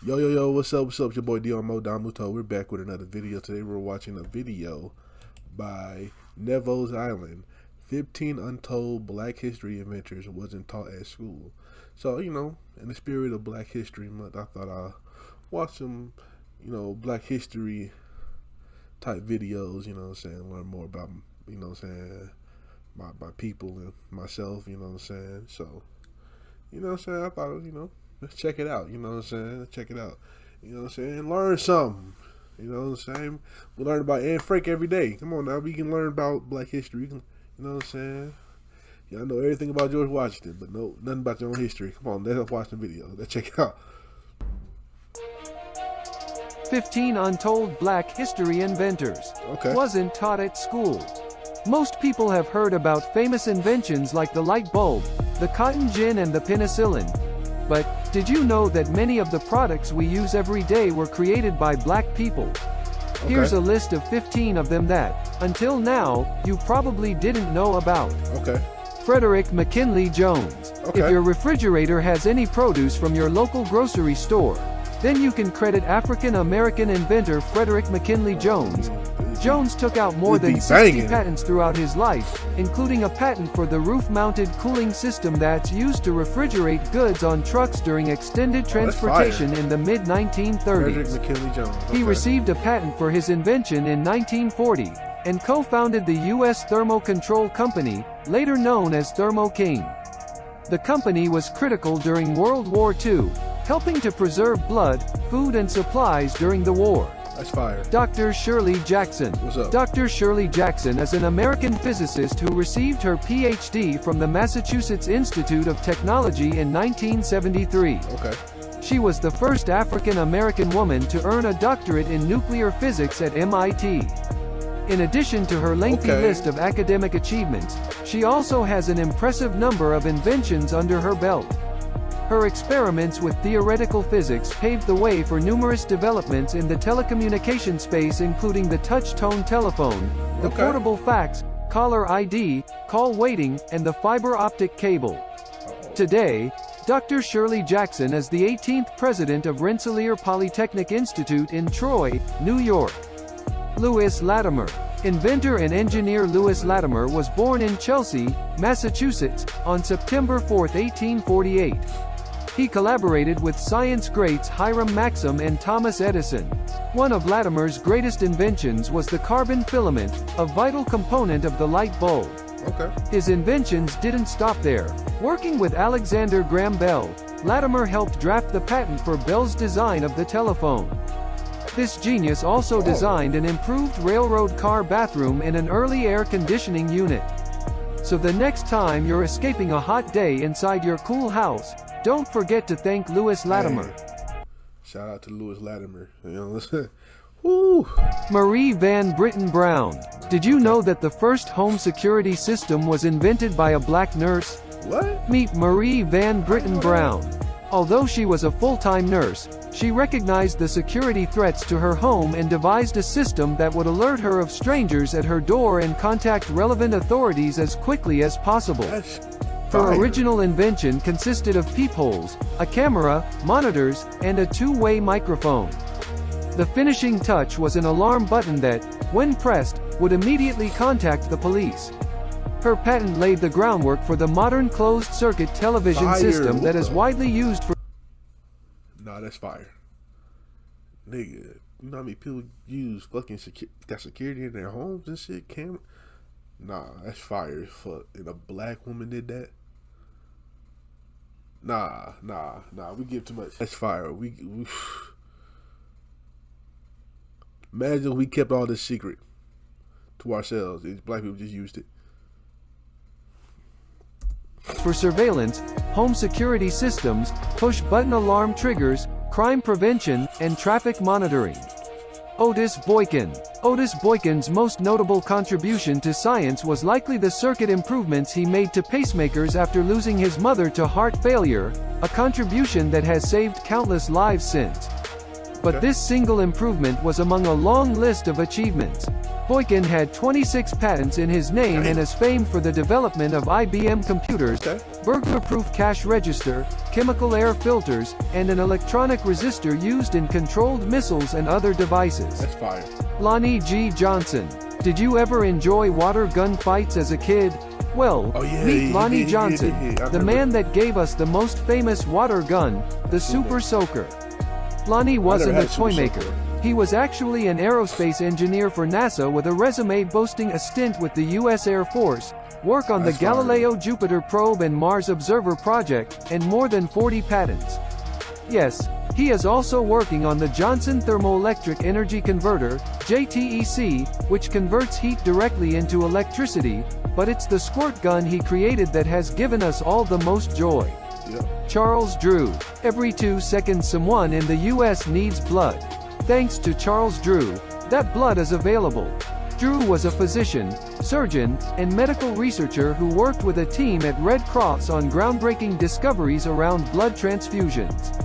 Yo, what's up? What's up? It's your boy Domuto. We're back with another video. Today we're watching a video by Nevo's Island. 15 untold Black History inventors wasn't taught at school. So, in the spirit of Black History Month, I thought I'd watch some, Black History type videos, learn more about, my people and myself, So, I thought, let's check it out, check it out, learn something, we learn about Anne Frank every day. Come on now, we can learn about Black history, y'all know everything about George Washington, but nothing about your own history. Come on, let's watch the video, let's check it out. 15 untold Black history inventors. Wasn't taught at school. Most people have heard about famous inventions like the light bulb, the cotton gin and the penicillin. But, did you know that many of the products we use every day were created by Black people? Here's a list of 15 of them that, until now, you probably didn't know about. Frederick McKinley Jones. If your refrigerator has any produce from your local grocery store, then you can credit African-American inventor Frederick McKinley Jones. Jones took out more than 60 patents throughout his life, including a patent for the roof-mounted cooling system that's used to refrigerate goods on trucks during extended transportation in the mid-1930s. He received a patent for his invention in 1940, and co-founded the U.S. Thermo Control Company, later known as Thermo King. The company was critical during World War II, helping to preserve blood, food and supplies during the war. That's fire. Dr. Shirley Jackson. What's up? Dr. Shirley Jackson is an American physicist who received her PhD from the Massachusetts Institute of Technology in 1973. She was the first African-American woman to earn a doctorate in nuclear physics at MIT. In addition to her lengthy list of academic achievements, she also has an impressive number of inventions under her belt. Her experiments with theoretical physics paved the way for numerous developments in the telecommunication space, including the touch-tone telephone, the portable fax, caller ID, call waiting, and the fiber optic cable. Today, Dr. Shirley Jackson is the 18th president of Rensselaer Polytechnic Institute in Troy, New York. Lewis Latimer. Inventor and engineer Lewis Latimer was born in Chelsea, Massachusetts, on September 4, 1848. He collaborated with science greats Hiram Maxim and Thomas Edison. One of Latimer's greatest inventions was the carbon filament, a vital component of the light bulb. His inventions didn't stop there. Working with Alexander Graham Bell, Latimer helped draft the patent for Bell's design of the telephone. This genius also designed an improved railroad car bathroom and an early air conditioning unit. So the next time you're escaping a hot day inside your cool house, don't forget to thank Lewis Latimer. Shout out to Lewis Latimer. Woo. Marie Van Britten Brown. Did you know that the first home security system was invented by a Black nurse? What? Meet Marie Van Britten Brown. Although she was a full-time nurse, she recognized the security threats to her home and devised a system that would alert her of strangers at her door and contact relevant authorities as quickly as possible. Her original invention consisted of peepholes, a camera, monitors, and a two-way microphone. The finishing touch was an alarm button that, when pressed, would immediately contact the police. Her patent laid the groundwork for the modern closed-circuit television system that is widely used for... Nah, that's fire. Nigga, you know how many people use fucking got security in their homes and shit? Camera? Nah, that's fire as fuck. And a Black woman did that? Nah, we give too much. That's fire. We imagine we kept all this secret to ourselves. These Black people just used it. For surveillance, home security systems, push-button alarm triggers, crime prevention, and traffic monitoring. Otis Boykin. Otis Boykin's most notable contribution to science was likely the circuit improvements he made to pacemakers after losing his mother to heart failure, a contribution that has saved countless lives since. But this single improvement was among a long list of achievements. Boykin had 26 patents in his name and is famed for the development of IBM computers, burglar-proof cash register, chemical air filters, and an electronic resistor used in controlled missiles and other devices. That's fire. Lonnie G. Johnson. Did you ever enjoy water gun fights as a kid? Well, meet Lonnie Johnson, the man that gave us the most famous water gun, the Super Soaker. Lonnie wasn't a toy maker. He was actually an aerospace engineer for NASA with a resume boasting a stint with the U.S. Air Force, work on the Galileo Jupiter probe and Mars Observer project, and more than 40 patents. Yes, he is also working on the Johnson Thermoelectric Energy Converter, JTEC, which converts heat directly into electricity, but it's the squirt gun he created that has given us all the most joy. Yep. Charles Drew. Every 2 seconds someone in the U.S. needs blood. Thanks to Charles Drew, that blood is available. Drew was a physician, surgeon, and medical researcher who worked with a team at Red Cross on groundbreaking discoveries around blood transfusions.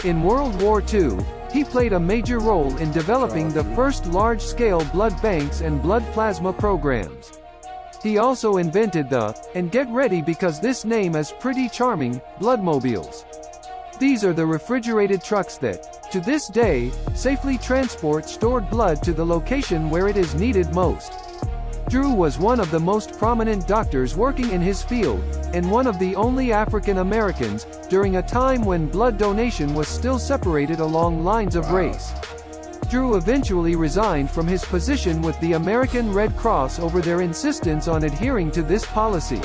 In World War II, he played a major role in developing the first large-scale blood banks and blood plasma programs. He also invented the, and get ready because this name is pretty charming, bloodmobiles. These are the refrigerated trucks that, to this day, safely transport stored blood to the location where it is needed most. Drew was one of the most prominent doctors working in his field, and one of the only African Americans, during a time when blood donation was still separated along lines of race. Drew eventually resigned from his position with the American Red Cross over their insistence on adhering to this policy.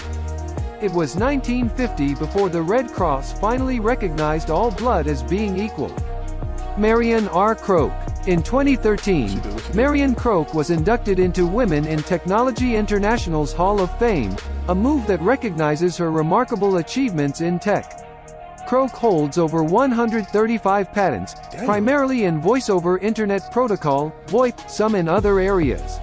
It was 1950 before the Red Cross finally recognized all blood as being equal. Marion R. Croak. In 2013, Marion Croak was inducted into Women in Technology International's Hall of Fame, a move that recognizes her remarkable achievements in tech. Croak holds over 135 patents, primarily in voice-over Internet Protocol, VoIP, some in other areas.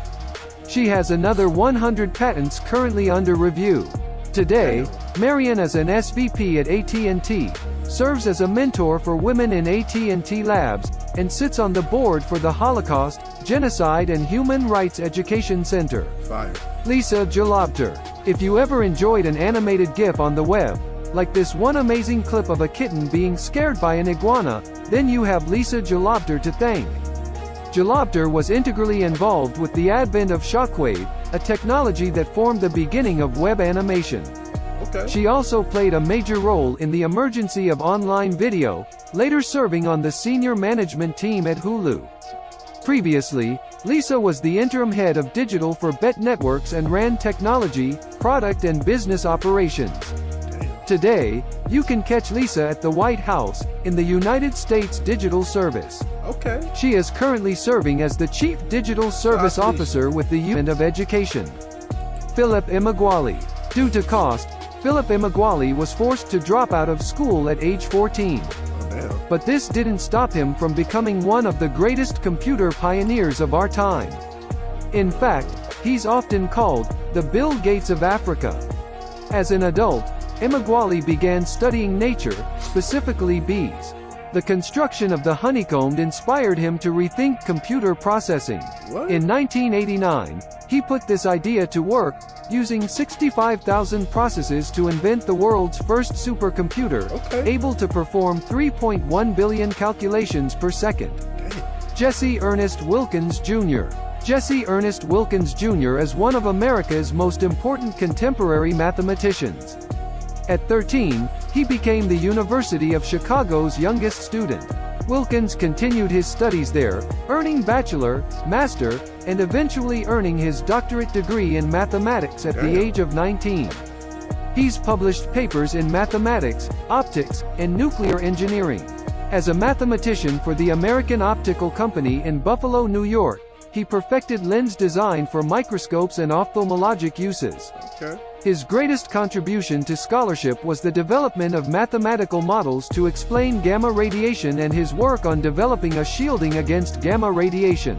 She has another 100 patents currently under review. Today, Marion is an SVP at AT&T, serves as a mentor for women in AT&T Labs, and sits on the board for the Holocaust, Genocide and Human Rights Education Center. Fire. Lisa Jalobter. If you ever enjoyed an animated GIF on the web, like this one amazing clip of a kitten being scared by an iguana, then you have Lisa Jalobter to thank. Jalobter was integrally involved with the advent of Shockwave, a technology that formed the beginning of web animation. She also played a major role in the emergence of online video, later serving on the senior management team at Hulu. Previously, Lisa was the interim head of digital for BET Networks and ran technology, product and business operations. Today, you can catch Lisa at the White House, in the United States Digital Service. She is currently serving as the Chief Digital Service Officer with the Union of Education. Philip Emeagwali. Due to cost, Philip Emeagwali was forced to drop out of school at age 14. But this didn't stop him from becoming one of the greatest computer pioneers of our time. In fact, he's often called the Bill Gates of Africa. As an adult, Emeagwali began studying nature, specifically bees. The construction of the honeycomb inspired him to rethink computer processing. In 1989, he put this idea to work, using 65,000 processes to invent the world's first supercomputer, able to perform 3.1 billion calculations per second. Jesse Ernest Wilkins Jr. Jesse Ernest Wilkins Jr. is one of America's most important contemporary mathematicians. At 13, he became the University of Chicago's youngest student. Wilkins continued his studies there, earning bachelor, master, and eventually earning his doctorate degree in mathematics at the age of 19. He's published papers in mathematics, optics, and nuclear engineering. As a mathematician for the American Optical Company in Buffalo, New York, he perfected lens design for microscopes and ophthalmologic uses. His greatest contribution to scholarship was the development of mathematical models to explain gamma radiation and his work on developing a shielding against gamma radiation.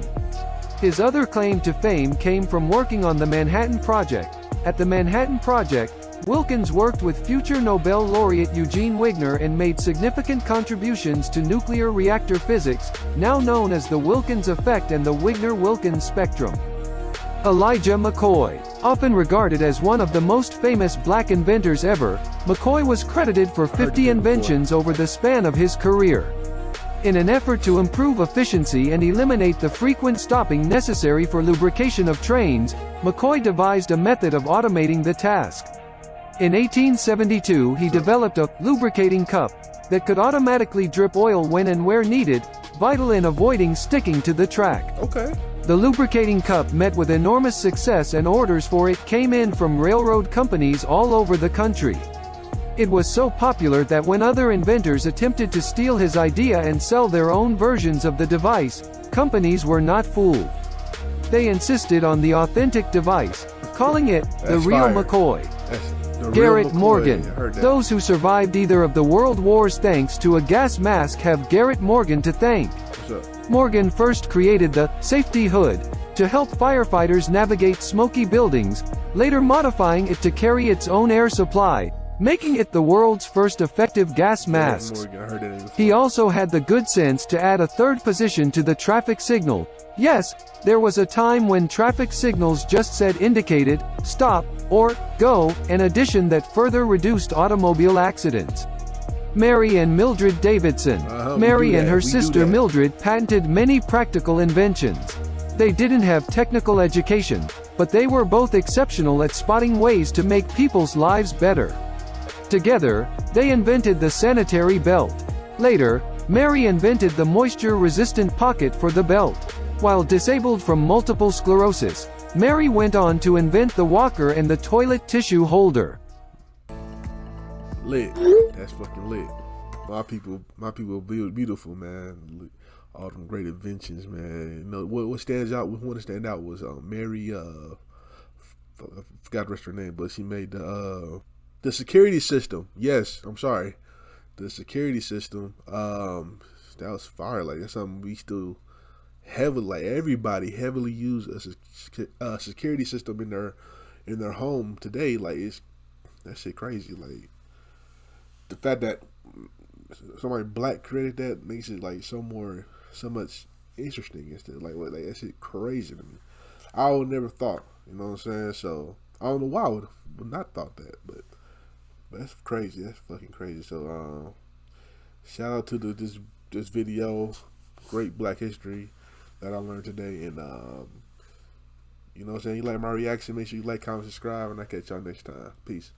His other claim to fame came from working on the Manhattan Project. At the Manhattan Project, Wilkins worked with future Nobel laureate Eugene Wigner and made significant contributions to nuclear reactor physics, now known as the Wilkins effect and the Wigner-Wilkins spectrum. Elijah McCoy. Often regarded as one of the most famous black inventors ever, McCoy was credited for 50 inventions over the span of his career. In an effort to improve efficiency and eliminate the frequent stopping necessary for lubrication of trains, McCoy devised a method of automating the task. In 1872 he developed a lubricating cup that could automatically drip oil when and where needed, vital in avoiding sticking to the track. Okay. The lubricating cup met with enormous success and orders for it came in from railroad companies all over the country. It was so popular that when other inventors attempted to steal his idea and sell their own versions of the device, companies were not fooled. They insisted on the authentic device, calling it the real McCoy. Garrett Morgan. Those who survived either of the world wars thanks to a gas mask have Garrett Morgan to thank. Morgan first created the safety hood to help firefighters navigate smoky buildings, later modifying it to carry its own air supply, making it the world's first effective gas mask. He also had the good sense to add a third position to the traffic signal. Yes, there was a time when traffic signals just said indicated, stop, or go, an addition that further reduced automobile accidents. Mary and Mildred Davidson. Mary and her sister Mildred patented many practical inventions. They didn't have technical education, but they were both exceptional at spotting ways to make people's lives better. Together, they invented the sanitary belt. Later, Mary invented the moisture-resistant pocket for the belt. While disabled from multiple sclerosis, Mary went on to invent the walker and the toilet tissue holder. Lit. That's fucking lit. My people beautiful, man. All them great inventions, man. You know what stands out? One that stand out was Mary. I forgot the rest of her name, but she made the security system. Yes, I'm sorry. The security system. That was fire. Like that's something we still heavily, like everybody heavily use a security system in their home today. Like that shit crazy. Like the fact that somebody black created that makes it like so much interesting instead. Like that shit crazy to me. I would never thought. You know what I'm saying? So I don't know why I would not thought that, but that's crazy. That's fucking crazy. So shout out to this video, great Black history that I learned today, and you know what I'm saying. You like my reaction? Make sure you like, comment, subscribe, and I'll catch y'all next time. Peace.